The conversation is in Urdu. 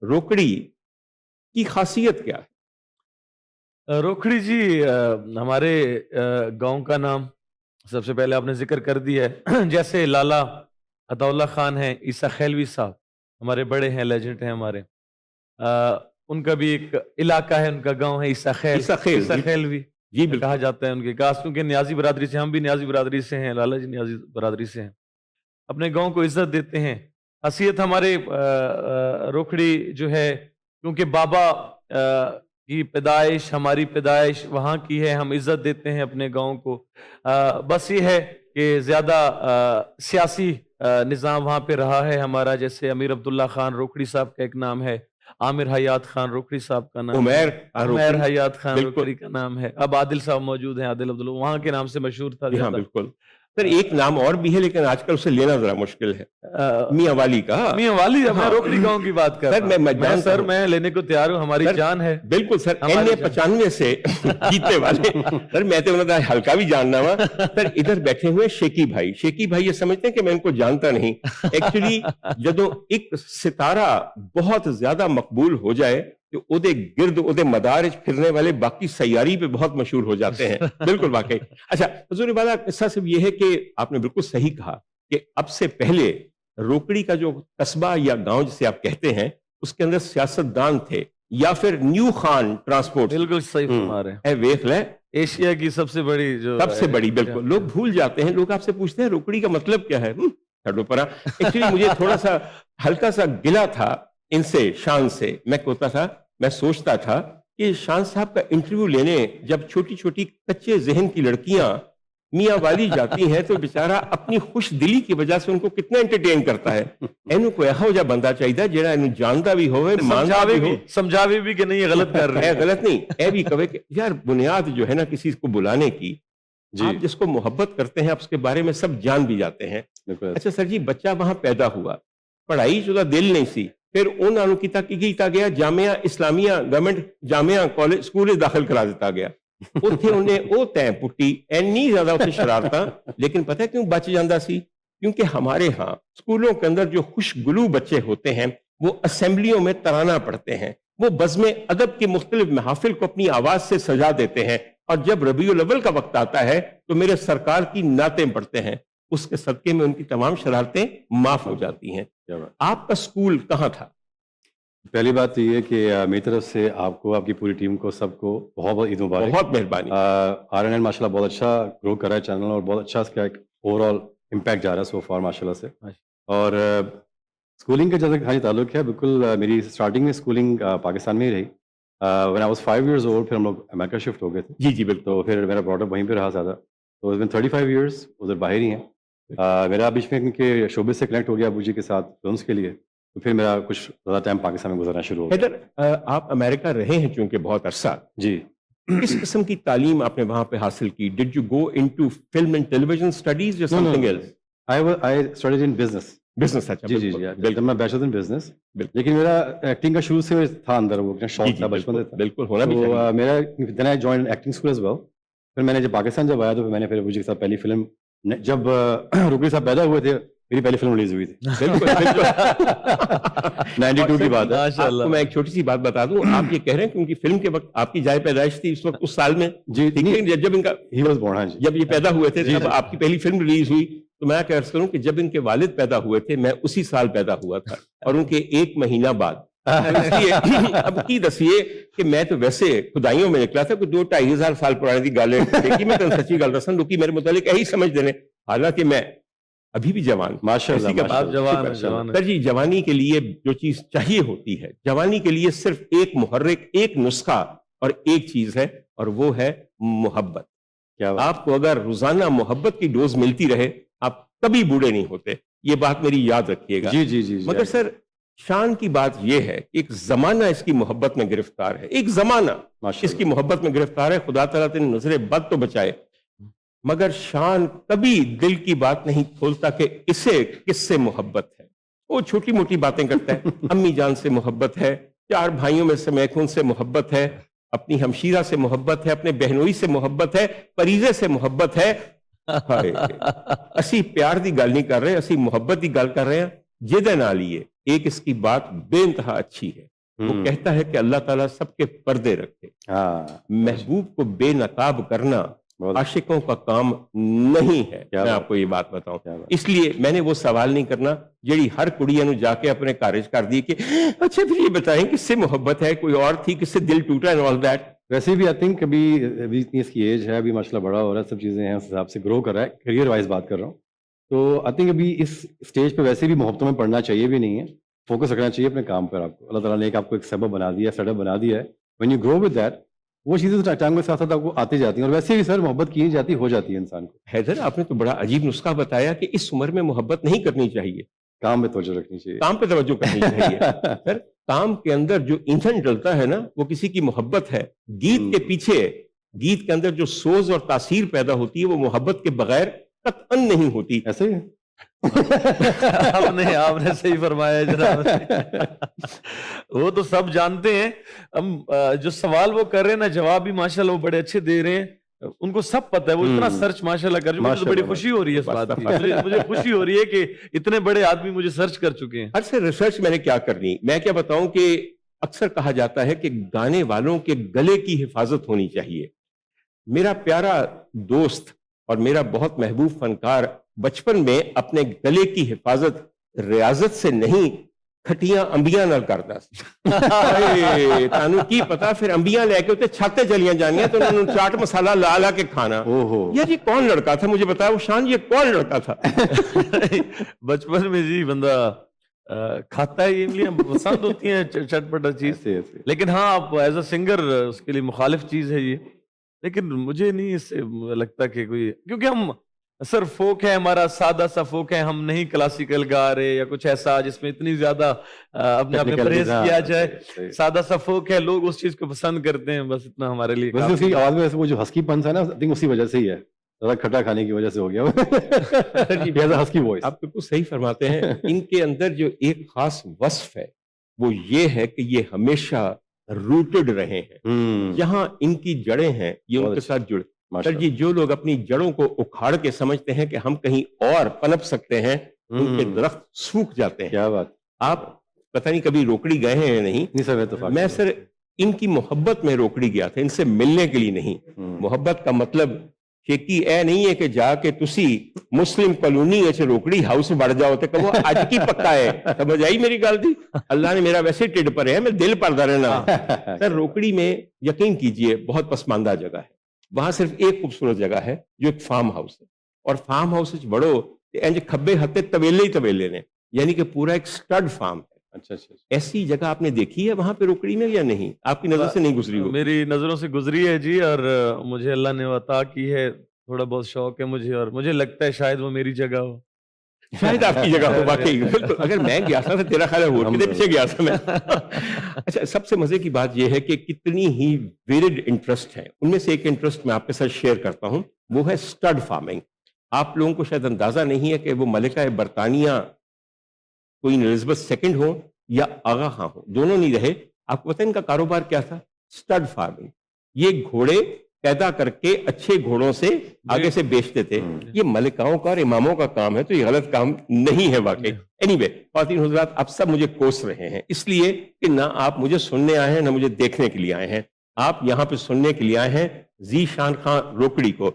روکڑی کی خاصیت کیا ہے؟ روکھڑی جی ہمارے گاؤں کا نام سب سے پہلے آپ نے ذکر کر دیا ہے. جیسے لالا عطا اللہ خان ہیں، عیسیٰ خیلوی صاحب ہمارے بڑے ہیں، لیجنڈ ہیں ہمارے. ان کا بھی ایک علاقہ ہے، ان کا گاؤں ہے عیسیٰ خیلوی جی کہا بالکل. جاتا ہے ان کے کاس، کیونکہ نیازی برادری سے، ہم بھی نیازی برادری سے ہیں، لالا جی نیازی برادری سے ہیں. اپنے گاؤں کو عزت دیتے ہیں. حیثیت ہمارے روکھڑی جو ہے، کیونکہ بابا کی پیدائش، ہماری پیدائش وہاں کی ہے، ہم عزت دیتے ہیں اپنے گاؤں کو. بس یہ ہے کہ زیادہ سیاسی نظام وہاں پہ رہا ہے ہمارا، جیسے امیر عبداللہ خان روکھڑی صاحب کا ایک نام ہے، عامر حیات خان روکھڑی صاحب کا نام ہے، عمیر حیات خان روکھڑی کا نام ہے. اب عادل صاحب موجود ہیں، عادل عبداللہ وہاں کے نام سے مشہور تھا ہاں زیادہ. بالکل سر. ایک نام اور بھی ہے لیکن آج کل اسے لینا ذرا مشکل ہے، میاں والی کا. میاں والی، میں روکڑی گاؤں کی بات کر رہا ہوں. سر میں لینے کو تیار ہوں، ہماری جان ہے. بالکل سر. N95 سے جیتنے والے سر. میں تو ہلکا بھی جاننا ہوا سر. ادھر بیٹھے ہوئے شیکی بھائی یہ سمجھتے ہیں کہ میں ان کو جانتا نہیں. ایکچولی جدو ایک ستارہ بہت زیادہ مقبول ہو جائے تو اودے گرد اودے مدارج پھرنے والے باقی سیاری پہ بہت مشہور ہو جاتے ہیں. بالکل واقعی. اچھا حضور والا قصہ صرف یہ ہے کہ آپ نے بالکل صحیح کہا کہ اب سے پہلے روکڑی کا جو قصبہ یا گاؤں جسے آپ کہتے ہیں اس کے اندر سیاست دان تھے یا پھر نیو خان ٹرانسپورٹ. بالکل صحیح فرما رہے ہیں. ویخ لیں ایشیا کی سب سے بڑی جو سب سے بڑی. بالکل لوگ بھول جاتے ہیں. لوگ آپ سے پوچھتے ہیں روکڑی کا مطلب کیا ہے. ایکچولی مجھے تھوڑا سا ہلکا سا گلا تھا ان سے، شان سے. میں سوچتا تھا کہ شان صاحب کا انٹرویو لینے جب چھوٹی چھوٹی کچے ذہن کی لڑکیاں میاں والی جاتی ہیں تو بیچارہ اپنی خوش دلی کی وجہ سے ان کو کتنا انٹرٹین کرتا ہے. اینو کوئی ایہو جا بندہ چاہیے جڑا اینو جانتا بھی ہوئے، سمجھاوے بھی کہ نہیں یہ غلط کر رہے ہیں. غلط نہیں اے بھی کہے کہ یار بنیاد جو ہے نا کسی کو بلانے کی، آپ جس کو محبت کرتے ہیں آپ اس کے بارے میں سب جان بھی جاتے ہیں. اچھا سر جی، بچہ وہاں پیدا ہوا، پڑھائی چودہ دل نہیں سی، پھر انہوں کیتا گیا جامعہ اسلامیہ گورنمنٹ جامعہ کالج سکول داخل کرا دیتا گیا. اتنے انہیں وہ تیں پٹی اینی زیادہ اتنے شرارتاں. لیکن پتہ ہے کیوں بچ جاندہ سی؟ کیونکہ ہمارے ہاں سکولوں کے اندر جو خوش گلو بچے ہوتے ہیں وہ اسمبلیوں میں ترانہ پڑھتے ہیں، وہ بزم ادب کے مختلف محافل کو اپنی آواز سے سجا دیتے ہیں، اور جب ربیع الاول کا وقت آتا ہے تو میرے سرکار کی نعتیں پڑھتے ہیں. اس کے صدقے میں ان کی تمام شرارتیں معاف ہو جاتی ہیں. آپ کا سکول کہاں تھا؟ پہلی بات تو یہ کہ میری طرف سے آپ کو، آپ کی پوری ٹیم کو، سب کو بہت بہت عید مبارک. بہت مہربانی. RNN ماشاء اللہ بہت اچھا گرو کر رہا ہے چینل، اور بہت اچھا اس کا ایک اوور آل امپیکٹ جا رہا ہے سو فار ماشاء اللہ سے. اور اسکولنگ کا جیسا کہانی تعلق ہے، بالکل میری اسٹارٹنگ میں اسکولنگ پاکستان میں ہی رہی. when I was 5 years old پھر ہم لوگ امریکہ شفٹ ہو گئے تھے. جی بالکل. تو پھر میرا براٹ اپ وہیں پہ رہا زیادہ. تو it's been 35 years ادھر باہر ہی ہیں. میرا بیچ میں کے شعبے سے کنیکٹ ہو گیا ابو جی کے ساتھ فلمس کے لیے، تو پھر میرا کچھ زیادہ ٹائم پاکستان میں گزرنا شروع ہو گیا. آپ امریکہ رہے ہیں چونکہ بہت عرصہ، جی. کس قسم کی تعلیم آپ نے وہاں پہ حاصل کی؟ Did you go into film and television studies or something else? I studied in business. Business. اچھا جی. بالکل میں بیچلر ان بزنس. لیکن میرا ایکٹنگ کا شروع سے تھا اندر، وہ شوق تھا بچپن سے. بالکل ہونا بھی چاہیے. میرا then I joined acting school as well. پھر میں نے جب پاکستان جب آیا تو میں نے پھر ابو جی کے ساتھ پہلی فلم، جب روکڑی صاحب پیدا ہوئے تھے میری پہلی فلم ریلیز ہوئی تھی. بالکل 92 کی بات ہے. آپ کو میں ایک چھوٹی سی بات بتا دوں. آپ یہ کہہ رہے ہیں کہ ان کی فلم کے وقت آپ کی جائے پیدائش تھی اس وقت اس سال میں؟ جی. جب ان کا he was born. جب یہ پیدا ہوئے تھے جب آپ کی پہلی فلم ریلیز ہوئی، تو میں کہہ کروں کہ جب ان کے والد پیدا ہوئے تھے میں اسی سال پیدا ہوا تھا، اور ان کے 1 مہینہ بعد. اب کی دسیے کہ میں تو ویسے خدائیوں میں نکلا تھا، کوئی 2-2.5 ہزار سال پرانی تھی گالیں دیکھی. میں سچی گل رسن لوگ میرے متعلق یہی سمجھ دینے، حالانکہ میں ابھی بھی جوان. ماشاء اللہ. سر جی، جوانی کے لیے جو چیز چاہیے ہوتی ہے، جوانی کے لیے صرف ایک محرک، ایک نسخہ اور ایک چیز ہے، اور وہ ہے محبت. آپ کو اگر روزانہ محبت کی ڈوز ملتی رہے آپ کبھی بوڑھے نہیں ہوتے. یہ بات میری یاد رکھیے گا. جی. مگر سر شان کی بات یہ ہے کہ ایک زمانہ اس کی محبت میں گرفتار ہے، ایک زمانہ اس کی محبت میں گرفتار ہے. خدا تعالیٰ تین نظر بد تو بچائے. مگر شان کبھی دل کی بات نہیں کھولتا کہ اسے کس سے محبت ہے. وہ چھوٹی موٹی باتیں کرتا ہے. امی جان سے محبت ہے، 4 بھائیوں میں سے میخون سے محبت ہے، اپنی ہمشیرہ سے محبت ہے، اپنے بہنوئی سے محبت ہے، پریزے سے محبت ہے. اسی پیار دی گل نہیں کر رہے، اسی محبت دی گل کر رہے ہیں. جدے نال ہی ایک اس کی بات بے انتہا اچھی ہے وہ کہتا ہے کہ اللہ تعالیٰ سب کے پردے رکھے. محبوب کو بے نقاب کرنا عاشقوں کا کام نہیں ہے. میں آپ کو یہ بات بتاؤں, اس لیے میں نے وہ سوال نہیں کرنا جیڑی ہر کڑیاں نو جا کے اپنے کارج کر دی کہ اچھا پھر یہ بتائیں کس سے محبت ہے, کوئی اور تھی, کس سے دل ٹوٹا اینڈ آل دیٹ. ویسے بھی آئی تھنک ابھی اتنی اس کی ایج ہے, ابھی ماشاء اللہ بڑا ہو رہا ہے, سب چیزیں ہیں, اس حساب سے گرو کر رہا ہے, کریئر وائز بات کر رہا ہوں. تو آئی تھنک ابھی اس اسٹیج پہ ویسے بھی محبتوں میں پڑھنا چاہیے بھی نہیں ہے, فوکس رکھنا چاہیے اپنے کام پر. آپ کو اللہ تعالیٰ نے آپ کو ایک سبب بنا دیا, سیٹ اپ بنا دیا ہے. When you grow with that, وہ چیزیں ٹائم کے ساتھ ساتھ آپ کو آتی جاتی ہیں, اور ویسے بھی سر محبت کی جاتی ہو جاتی ہے انسان کو. حیدر, آپ نے تو بڑا عجیب نسخہ بتایا کہ اس عمر میں محبت نہیں کرنی چاہیے, کام پہ توجہ رکھنی چاہیے, کام پہ توجہ کرنی چاہیے. سر کام کے اندر جو ایندھن ڈلتا ہے نا وہ کسی کی محبت ہے. گیت کے پیچھے, گیت کے اندر جو سوز اور تاثیر پیدا ہوتی ہے وہ محبت کے بغیر قطعاً نہیں ہوتی. ایسے ہی آپ نے صحیح فرمایا جناب. وہ تو سب جانتے ہیں. ہم جو سوال وہ کر رہے ہیں نا, جواب بھی ماشاءاللہ وہ بڑے اچھے دے رہے ہیں, ان کو سب پتہ ہے, وہ اتنا سرچ ماشاءاللہ کر چکے ہیں. مجھے بڑی خوشی ہو رہی ہے اس بات کی, مجھے خوشی ہو رہی ہے کہ اتنے بڑے آدمی مجھے سرچ کر چکے ہیں. ہر سے ریسرچ میں نے کیا کرنی, میں کیا بتاؤں کہ اکثر کہا جاتا ہے کہ گانے والوں کے گلے کی حفاظت ہونی چاہیے. میرا پیارا دوست اور میرا بہت محبوب فنکار بچپن میں اپنے گلے کی حفاظت ریاضت سے نہیں, کھٹیاں انبیاں نال کرتا تانوں کی پتا. پھر انبیاں لے کے اتنے چھاتے چلیاں جانیاں تو انہوں نے چاٹ مسالہ لا لا کے کھانا. یار یہ کون لڑکا تھا, مجھے بتایا وہ شان, یہ کون لڑکا تھا؟ بچپن میں جی بندہ کھاتا ہے, یہ لیے پسند ہوتی ہیں چٹ پٹا چیز, لیکن ہاں آپ ایز اے سنگر اس کے لیے مخالف چیز ہے یہ. لیکن مجھے نہیں اس سے لگتا کہ کوئی, کیونکہ ہم سر فوک ہے, ہمارا سادہ سا فوک ہے, ہم نہیں کلاسیکل گا رہے یا کچھ ایسا جس میں اتنی زیادہ اپنے آپ میں پرہیز کیا جائے. سادہ سا فوک ہے, لوگ اس چیز کو پسند کرتے ہیں, بس اتنا ہمارے لیے. ویسے اس کی آواز میں وہ جو ہسکی پنس ہے نا, آئی تھنک اسی وجہ سے ہی ہے, زیادہ کھٹا کھانے کی وجہ سے ہو گیا ہسکی وائس. آپ بالکل صحیح فرماتے ہیں. ان کے اندر جو ایک خاص وصف ہے وہ یہ ہے کہ یہ ہمیشہ روٹڈ رہے ہیں. جہاں ان کی جڑیں ہیں یہ ان کے ساتھ جڑ. سر جی جو لوگ اپنی جڑوں کو اکھاڑ کے سمجھتے ہیں کہ ہم کہیں اور پنپ سکتے ہیں, ان کے درخت سوکھ جاتے ہیں. کیا بات. آپ پتہ نہیں کبھی روکڑی گئے ہیں یا نہیں. میں سر ان کی محبت میں روکڑی گیا تھا, ان سے ملنے کے لیے نہیں. محبت کا مطلب شیکی اے نہیں ہے کہ جا کے تسی مسلم کالونی روکڑی ہاؤس میں بڑھ جاؤ تو وہ اج کی پکا ہے. سمجھ آئی میری گل دی؟ اللہ نے میرا ویسے ٹڈ پر ہے, میں دل پردہ رہنا. سر روکڑی میں یقین کیجئے بہت پسماندہ جگہ ہے. وہاں صرف ایک خوبصورت جگہ ہے جو ایک فارم ہاؤس ہے, اور فارم ہاؤس بڑھو انج کھبے ہتے طویلے ہی طویلے نے, یعنی کہ پورا ایک سٹڈ فارم ہے. اچھا. ایسی جگہ آپ نے دیکھی ہے وہاں پہ روکڑی میں یا نہیں؟ آپ کی نظر سے نہیں گزری ہو؟ میری نظروں سے گزری ہے جی, اور مجھے اللہ نے عطا کی ہے, تھوڑا بہت شوق ہے مجھے, اور مجھے لگتا ہے شاید وہ میری جگہ ہو. شاید آپ کی جگہ ہو واقعی. اگر میں گیا تھا تو تیرا خیال ہے وہ کدھر پیچھے گیا تھا میں. اچھا, سب سے مزے کی بات یہ ہے کہ کتنی ہی ویریڈ انٹرسٹ ہیں. ان میں سے ایک انٹرسٹ میں آپ کے ساتھ شیئر کرتا ہوں, وہ ہے سٹڈ فارمنگ. آپ لوگوں کو شاید اندازہ نہیں ہے کہ وہ ملکہ برطانیہ کوئین الزبتھ سیکنڈ ہو یا آغا خان ہو, دونوں نہیں رہے. آپ کو پتہ ہے ان کا کاروبار کیا تھا؟ Stud farming. یہ گھوڑے پیدا کر کے اچھے گھوڑوں سے آگے سے بیچتے تھے. یہ ملکاؤں کا اور اماموں کا کام ہے, تو یہ غلط کام نہیں ہے واقعی. اینی وے خواتین حضرات, آپ سب مجھے کوس رہے ہیں اس لیے کہ نہ آپ مجھے سننے آئے ہیں نہ مجھے دیکھنے کے لیے آئے ہیں. آپ یہاں پہ سننے کے لیے آئے ہیں ذی شان خان روکڑی کو.